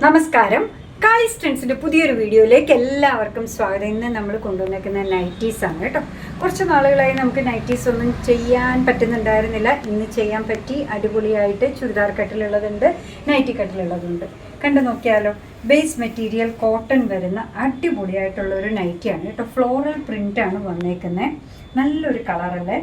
നമസ്കാരം. കാളിസ് ട്രെൻഡ്സിൻ്റെ പുതിയൊരു വീഡിയോയിലേക്ക് എല്ലാവർക്കും സ്വാഗതം. ഇന്ന് നമ്മൾ കൊണ്ടുവന്നേക്കുന്ന നൈറ്റീസാണ് കേട്ടോ. കുറച്ച് നാളുകളായി നമുക്ക് നൈറ്റീസ് ഒന്നും ചെയ്യാൻ പറ്റുന്നുണ്ടായിരുന്നില്ല. ഇന്ന് ചെയ്യാൻ പറ്റി. അടിപൊളിയായിട്ട് ചുരിദാർ കട്ടിലുള്ളതുണ്ട്, നൈറ്റി കട്ടിലുള്ളതുണ്ട്. കണ്ടു നോക്കിയാലോ. ബേസ് മെറ്റീരിയൽ കോട്ടൺ വരുന്ന അടിപൊളിയായിട്ടുള്ളൊരു നൈറ്റിയാണ് കേട്ടോ. ഫ്ലോറൽ പ്രിൻ്റാണ് വന്നേക്കുന്നത്. നല്ലൊരു കളറല്ലേ,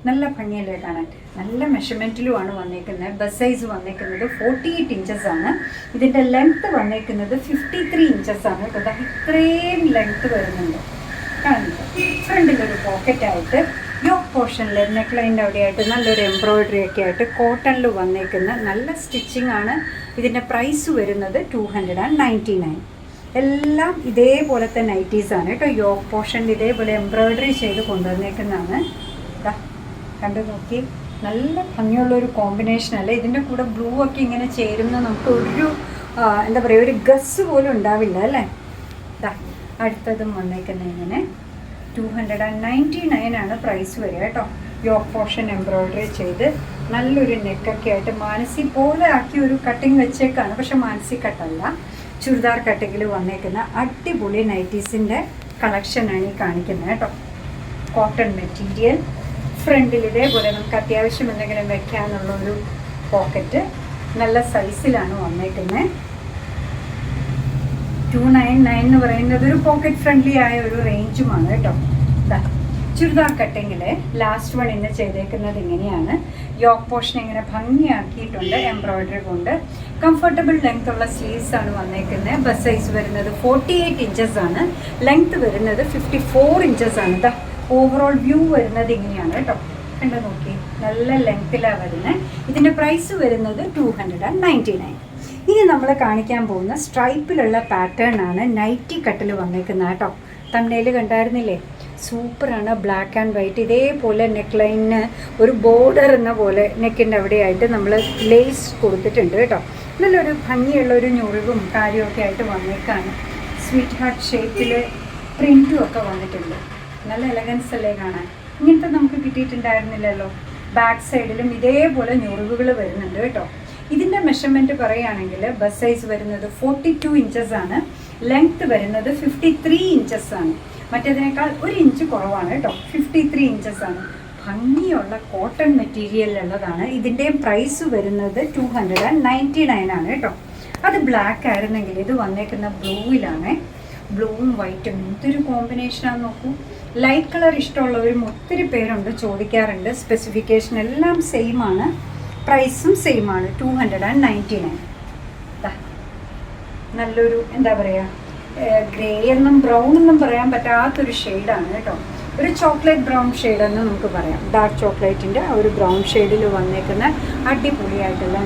നല്ല ഭംഗിയല്ലേ കാണാൻ. നല്ല മെഷർമെൻറ്റിലുമാണ് വന്നേക്കുന്നത്. ബസ് സൈസ് വന്നേക്കുന്നത് 48 ഇഞ്ചസ് ആണ്. ഇതിൻ്റെ ലെങ്ത്ത് വന്നേക്കുന്നത് 53 ഇഞ്ചസ് ആണ് കേട്ടോ. ഇത്രയും ലെങ്ത്ത് വരുന്നുണ്ട്, കാണുന്നുണ്ട്. ഫ്രണ്ടിലൊരു പോക്കറ്റായിട്ട് യോക്ക് പോർഷനിൽ നെക്ക് ലൈൻ്റെ അവിടെയായിട്ട് നല്ലൊരു എംബ്രോയിഡറി ഒക്കെ ആയിട്ട് കോട്ടണിൽ വന്നേക്കുന്ന നല്ല സ്റ്റിച്ചിങ് ആണ്. ഇതിൻ്റെ പ്രൈസ് വരുന്നത് 299. എല്ലാം ഇതേപോലത്തെ നൈറ്റീസാണ് കേട്ടോ. യോക്ക് പോർഷനിൽ ഇതേപോലെ എംബ്രോയിഡറി ചെയ്ത് കൊണ്ടുവന്നേക്കുന്നതാണ്. കണ്ടു നോക്കി, നല്ല ഭംഗിയുള്ളൊരു കോമ്പിനേഷൻ അല്ലേ. ഇതിൻ്റെ കൂടെ ബ്ലൂ ഒക്കെ ഇങ്ങനെ ചേരുന്ന നമുക്ക് ഒരു എന്താ പറയുക, ഒരു ഗസ് പോലും ഉണ്ടാവില്ല അല്ലേ. അടുത്തതും വന്നേക്കുന്നത് ഇങ്ങനെ 299 ആണ് പ്രൈസ് വരിക കേട്ടോ. യോക്ക് പോർഷൻ എംബ്രോയിഡറി ചെയ്ത് നല്ലൊരു നെക്കൊക്കെ ആയിട്ട് മാനസി പോലെ ആക്കി ഒരു കട്ടിങ് വെച്ചേക്കാണ്. പക്ഷെ മാനസി കട്ടല്ല, ചുരിദാർ കട്ടിങ്ങിൽ വന്നേക്കുന്ന അടിപൊളി നൈറ്റീസിൻ്റെ കളക്ഷനാണ് ഈ കാണിക്കുന്നത് കേട്ടോ. കോട്ടൺ മെറ്റീരിയൽ, ഫ്രണ്ടിൽ ഇതേപോലെ നമുക്ക് അത്യാവശ്യം എന്തെങ്കിലും വെക്കാനുള്ളൊരു പോക്കറ്റ്, നല്ല സൈസിലാണ് വന്നേക്കുന്നത്. 299 എന്ന് പറയുന്നത് ഒരു പോക്കറ്റ് ഫ്രണ്ട്ലി ആയ ഒരു റേഞ്ചുമാണ് കേട്ടോ. ചുരിദാർ കട്ടിങ്ങിൽ ലാസ്റ്റ് വൺ ഇന്ന് ചെയ്തേക്കുന്നത് ഇങ്ങനെയാണ്. യോക്ക് പോർഷൻ ഇങ്ങനെ ഭംഗിയാക്കിയിട്ടുണ്ട് എംബ്രോയിഡറി കൊണ്ട്. കംഫർട്ടബിൾ ലെങ്ത് ഉള്ള സ്ലീവ്സ് ആണ് വന്നേക്കുന്നത്. ബസ് സൈസ് വരുന്നത് 48 ഇഞ്ചസ് ആണ്. ലെങ്ത് വരുന്നത് 54 ഇഞ്ചസ് ആണ്. ഓവറോൾ വ്യൂ വരുന്നത് ഇങ്ങനെയാണ് കേട്ടോ. കണ്ടു നോക്കി, നല്ല ലെങ്ത്തിലാണ് വരുന്നത്. ഇതിൻ്റെ പ്രൈസ് വരുന്നത് 299. ഇനി നമ്മൾ കാണിക്കാൻ പോകുന്ന സ്ട്രൈപ്പിലുള്ള പാറ്റേൺ ആണ് നൈറ്റി കട്ടിൽ വന്നേക്കുന്നത് കേട്ടോ. തമ്മനയിൽ കണ്ടായിരുന്നില്ലേ, സൂപ്പറാണ്. ബ്ലാക്ക് ആൻഡ് വൈറ്റ് ഇതേപോലെ നെക്ക് ലൈനിന് ഒരു ബോർഡർ എന്ന പോലെ നെക്കിൻ്റെ അവിടെയായിട്ട് നമ്മൾ ലേസ് കൊടുത്തിട്ടുണ്ട് കേട്ടോ. നല്ലൊരു ഭംഗിയുള്ളൊരു ഞൊറിവും കാര്യമൊക്കെ ആയിട്ട് വന്നേക്കാണ്. സ്വീറ്റ് ഹാർട്ട് ഷേപ്പിൽ പ്രിൻറ്റും ഒക്കെ വന്നിട്ടുണ്ട്. നല്ല എലഗൻസ് അല്ലേ കാണാൻ. ഇങ്ങനത്തെ നമുക്ക് കിട്ടിയിട്ടുണ്ടായിരുന്നില്ലല്ലോ. ബാക്ക് സൈഡിലും ഇതേപോലെ ഞൊറിവുകൾ വരുന്നുണ്ട് കേട്ടോ. ഇതിൻ്റെ മെഷർമെൻറ്റ് പറയുകയാണെങ്കിൽ ബസ് സൈസ് വരുന്നത് 42 ഇഞ്ചസ് ആണ്. ലെങ്ത്ത് വരുന്നത് 53 ഇഞ്ചസ് ആണ്. മറ്റേതിനേക്കാൾ 1 ഇഞ്ച് കുറവാണ് കേട്ടോ. 53 ഇഞ്ചസ് ആണ്. ഭംഗിയുള്ള കോട്ടൺ മെറ്റീരിയലുള്ളതാണ്. ഇതിൻ്റെയും പ്രൈസ് വരുന്നത് 299 ആണ് കേട്ടോ. അത് ബ്ലാക്ക് ആയിരുന്നെങ്കിൽ ഇത് വന്നേക്കുന്ന ബ്ലൂവിലാണ്. ബ്ലൂവും വൈറ്റും എന്തൊരു കോമ്പിനേഷനാണെന്ന് നോക്കൂ. ലൈറ്റ് കളർ ഇഷ്ടമുള്ളവരും ഒത്തിരി പേരുണ്ട്, ചോദിക്കാറുണ്ട്. സ്പെസിഫിക്കേഷൻ എല്ലാം സെയിം ആണ്, പ്രൈസും സെയിം ആണ്, 299. നല്ലൊരു എന്താ പറയുക, ഗ്രേ എന്നും ബ്രൗൺ എന്നും പറയാൻ പറ്റാത്തൊരു ഷെയ്ഡാണ് കേട്ടോ. ഒരു ചോക്ലേറ്റ് ബ്രൗൺ ഷെയ്ഡെന്ന് നമുക്ക് പറയാം. ഡാർക്ക് ചോക്ലേറ്റിൻ്റെ ആ ഒരു ബ്രൗൺ ഷെയ്ഡിൽ വന്നേക്കുന്ന അടിപൊളിയായിട്ടുള്ള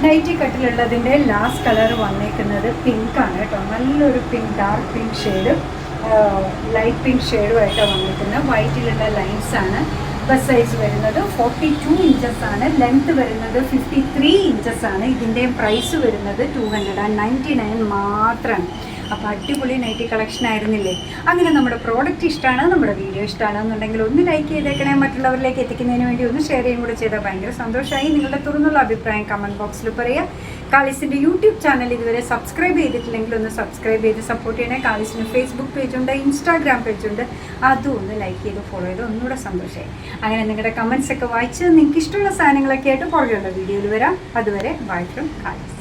നൈറ്റി കട്ടിലുള്ളതിൻ്റെ ലാസ്റ്റ് കളർ വന്നേക്കുന്നത് പിങ്കാണ് കേട്ടോ. നല്ലൊരു pink, dark pink shade, light pink ഷെയ്ഡുമായിട്ടാണ് വന്നിരിക്കുന്നത്. വൈറ്റിലുള്ള ലൈൻസാണ്. ബസ് സൈസ് വരുന്നത് 42 ഇഞ്ചസ് ആണ്. ലെങ്ത്ത് വരുന്നത് 53 ഇഞ്ചസ് ആണ്. ഇതിൻ്റെയും പ്രൈസ് വരുന്നത് 299 മാത്രമാണ്. അപ്പോൾ അടിപൊളി നൈറ്റി കളക്ഷൻ ആയിരുന്നില്ലേ. അങ്ങനെ നമ്മുടെ പ്രോഡക്റ്റ് ഇഷ്ടമാണ്, നമ്മുടെ വീഡിയോ ഇഷ്ടമാണെന്നുണ്ടെങ്കിൽ ഒന്ന് ലൈക്ക് ചെയ്തേക്കണേ. മറ്റുള്ളവരിലേക്ക് എത്തിക്കുന്നതിന് വേണ്ടി ഒന്ന് ഷെയർ ചെയ്യും കൂടെ ചെയ്താൽ ഭയങ്കര സന്തോഷമായി. നിങ്ങളുടെ തുറന്നുള്ള അഭിപ്രായം കമൻറ്റ് ബോക്സിൽ പറയുക. കാളിസിൻ്റെ യൂട്യൂബ് ചാനൽ ഇതുവരെ സബ്സ്ക്രൈബ് ചെയ്തിട്ടില്ലെങ്കിൽ ഒന്ന് സബ്സ്ക്രൈബ് ചെയ്ത് സപ്പോർട്ട് ചെയ്യണേ. കാളിസിന് ഫേസ്ബുക്ക് പേജുണ്ട്, ഇൻസ്റ്റാഗ്രാം പേജുണ്ട്. അതും ഒന്ന് ലൈക്ക് ചെയ്ത് ഫോളോ ചെയ്ത് ഒന്നുകൂടെ സന്തോഷമായി. അങ്ങനെ നിങ്ങളുടെ കമൻറ്റ്സ് ഒക്കെ വായിച്ച് നിങ്ങൾക്ക് ഇഷ്ടമുള്ള സാധനങ്ങളൊക്കെ ആയിട്ട് പുറകെയുള്ള വീഡിയോയിൽ വരാം. അതുവരെ ബൈ ഫ്രം കാളിസ്.